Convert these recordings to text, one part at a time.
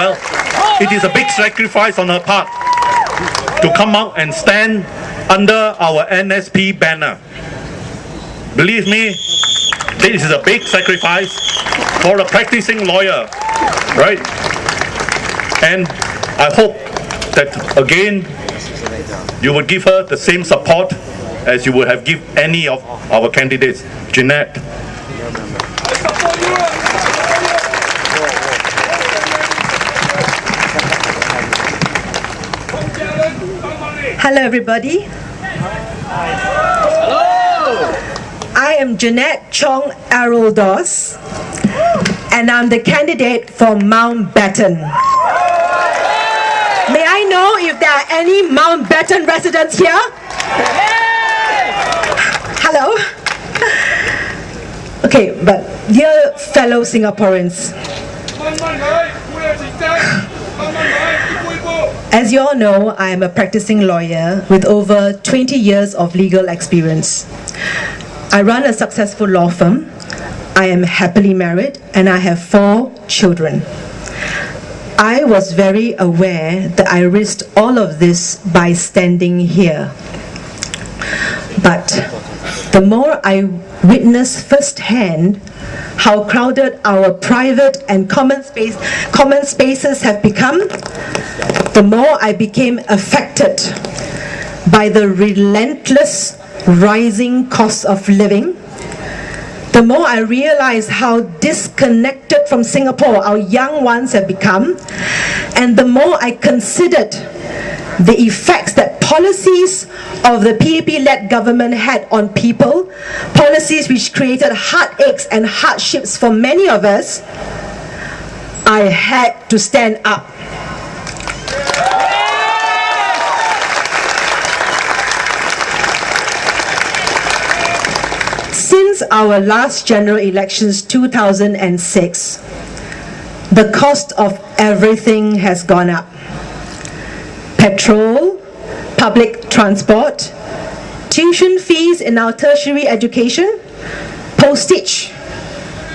Well, it is a big sacrifice on her part to come out and stand under our NSP banner. Believe me, this is a big sacrifice for a practicing lawyer, right? And I hope that again you would give her the same support as you would have given any of our candidates. Jeannette. Hello everybody. Hello. I am Jeannette Chong Aroldos and I'm the candidate for Mountbatten. May I know if there are any Mountbatten residents here? Hello. Okay, but dear fellow Singaporeans, as you all know, I am a practicing lawyer with over 20 years of legal experience. I run a successful law firm. I am happily married and I have 4 children. I was very aware that I risked all of this by standing here. But the more I witnessed firsthand how crowded our private and common spaces have become, the more I became affected by the relentless rising cost of living, the more I realized how disconnected from Singapore our young ones have become, and the more I considered the effects that policies of the PAP-led government had on people, policies which created heartaches and hardships for many of us, I had to stand up. Since our last general elections, 2006, the cost of everything has gone up. Petrol, public transport, tuition fees in our tertiary education, postage,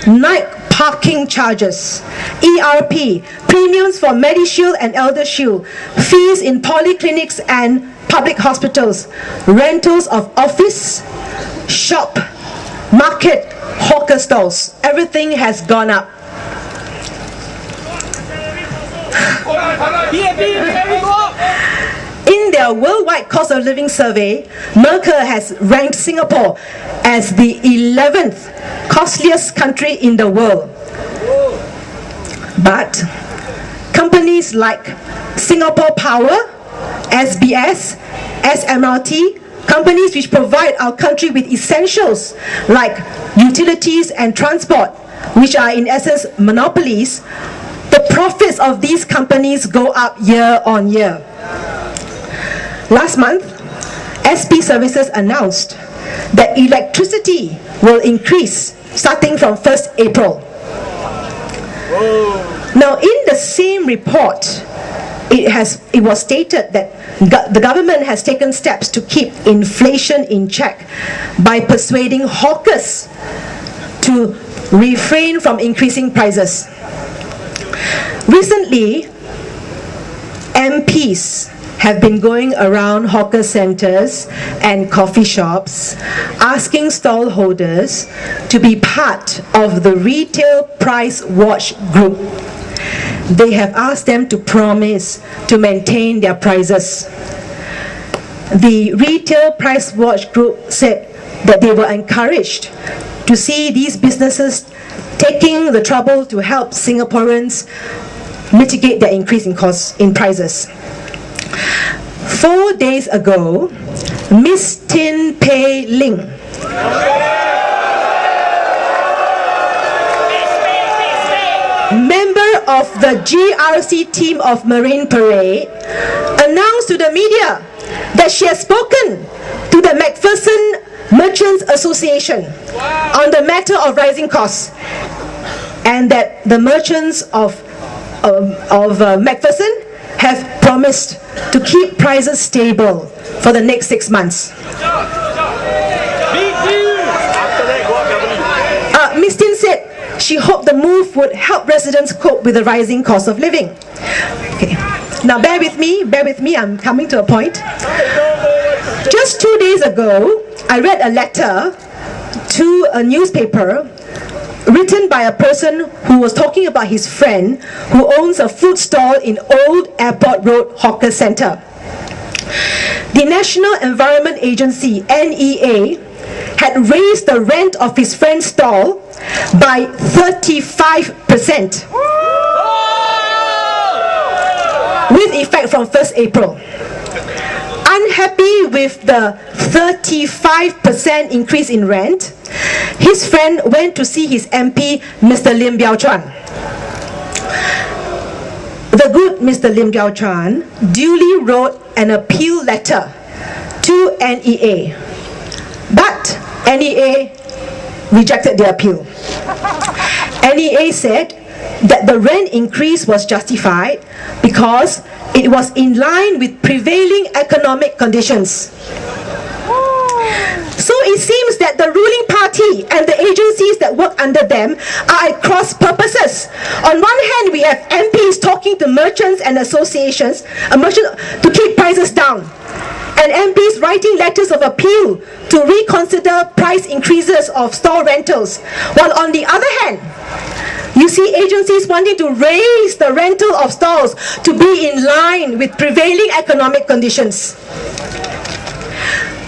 night parking charges, ERP, premiums for MediShield and ElderShield, fees in polyclinics and public hospitals, rentals of office, shop, market, hawker stalls, everything has gone up. In their worldwide cost of living survey, Mercer has ranked Singapore as the 11th costliest country in the world. But companies like Singapore Power, SBS, SMRT, companies which provide our country with essentials like utilities and transport, which are in essence monopolies, the profits of these companies go up year on year. Last month, SP Services announced that electricity will increase starting from 1st April. Now, in the same report, it was stated that the government has taken steps to keep inflation in check by persuading hawkers to refrain from increasing prices. Recently, MPs have been going around hawker centers and coffee shops asking stall holders to be part of the retail price watch group. They have asked them to promise to maintain their prices. The retail price watch group said that they were encouraged to see these businesses taking the trouble to help Singaporeans mitigate their increase in prices. 4 days ago, Miss Tin Pei Ling, member of the GRC team of Marine Parade, announced to the media that she has spoken to the McPherson Merchants Association on the matter of rising costs, and that the merchants of McPherson have promised to keep prices stable for the next 6 months. Ms. Tin said She hoped the move would help residents cope with the rising cost of living. Okay. Now bear with me, I'm coming to a point. Just 2 days ago, I read a letter to a newspaper written by a person who was talking about his friend who owns a food stall in Old Airport Road Hawker Centre. The National Environment Agency, NEA, had raised the rent of his friend's stall by 35%, with effect from 1st April. Unhappy with the 35% increase in rent, his friend went to see his MP, Mr. Lim Biao Chuan. The good Mr. Lim Biao Chuan duly wrote an appeal letter to NEA, but NEA rejected the appeal. NEA said that the rent increase was justified because it was in line with prevailing economic conditions. So it seems that the ruling party and the agencies that work under them are at cross purposes. On one hand, we have MPs talking to merchants and associations to keep prices down, and MPs writing letters of appeal to reconsider price increases of stall rentals, while on the other hand, you see agencies wanting to raise the rental of stalls to be in line with prevailing economic conditions.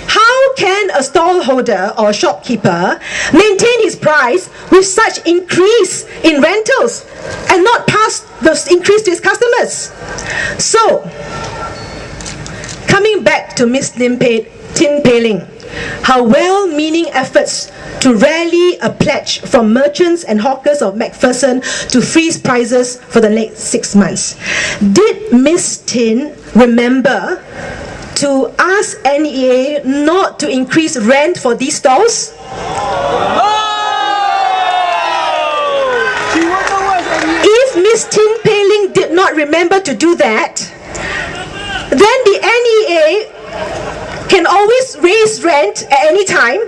How can a stallholder or shopkeeper maintain his price with such increase in rentals and not pass the increase to his customers? So, coming back to Ms. Tin Pei Ling, her well-meaning efforts to rally a pledge from merchants and hawkers of McPherson to freeze prices for the next 6 months. Did Ms. Tin remember to ask NEA not to increase rent for these stalls? If Ms. Tin Pei Ling did not remember to do that, then the NEA can always raise rent at any time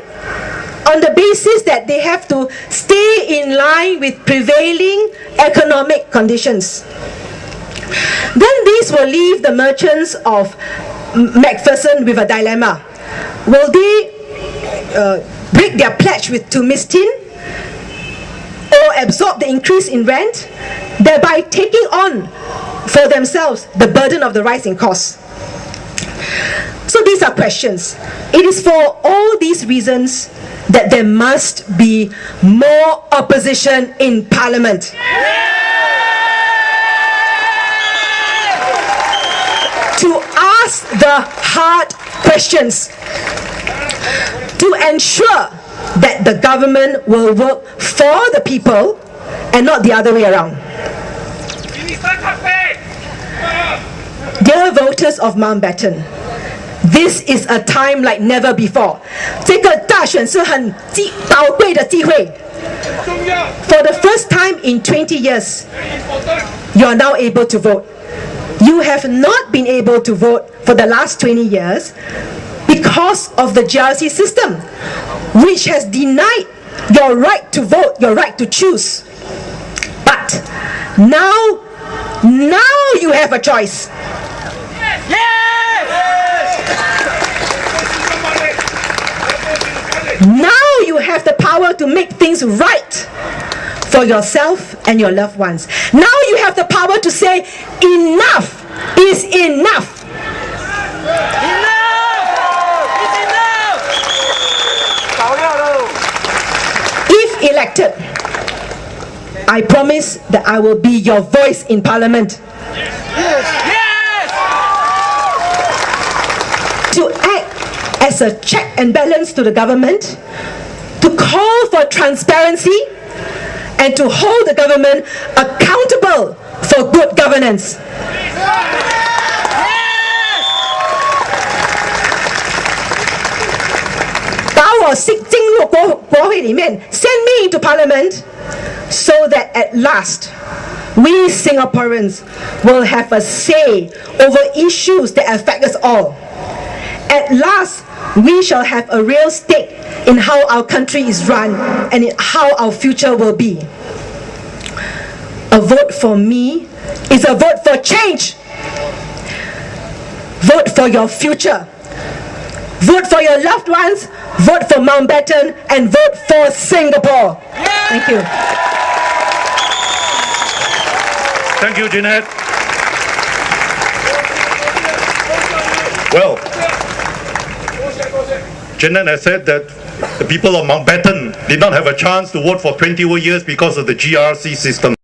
on the basis that they have to stay in line with prevailing economic conditions. Then this will leave the merchants of McPherson with a dilemma. Will they break their pledge to Ms. Tin or absorb the increase in rent, thereby taking on for themselves the burden of the rise in costs? So these are questions. It is for all these reasons that there must be more opposition in Parliament. To ask the hard questions, to ensure that the government will work for the people and not the other way around. Dear voters of Mountbatten, this is a time like never before. 这个大选是很宝贵的机会. For the first time in 20 years, you are now able to vote. You have not been able to vote for the last 20 years because of the GRC system, which has denied your right to vote, your right to choose. But now you have a choice. Now you have the power to make things right for yourself and your loved ones. Now you have the power to say enough is enough. If elected, I promise that I will be your voice in Parliament. To act as a check and balance to the government, to call for transparency, and to hold the government accountable for good governance. Send me into Parliament so that at last we Singaporeans will have a say over issues that affect us all. At last, we shall have a real stake in how our country is run and in how our future will be. A vote for me is a vote for change. Vote for your future. Vote for your loved ones, vote for Mountbatten, and vote for Singapore. Thank you. Thank you, Jeanette. Well, Jeanette has said that the people of Mountbatten did not have a chance to vote for 20 years because of the GRC system.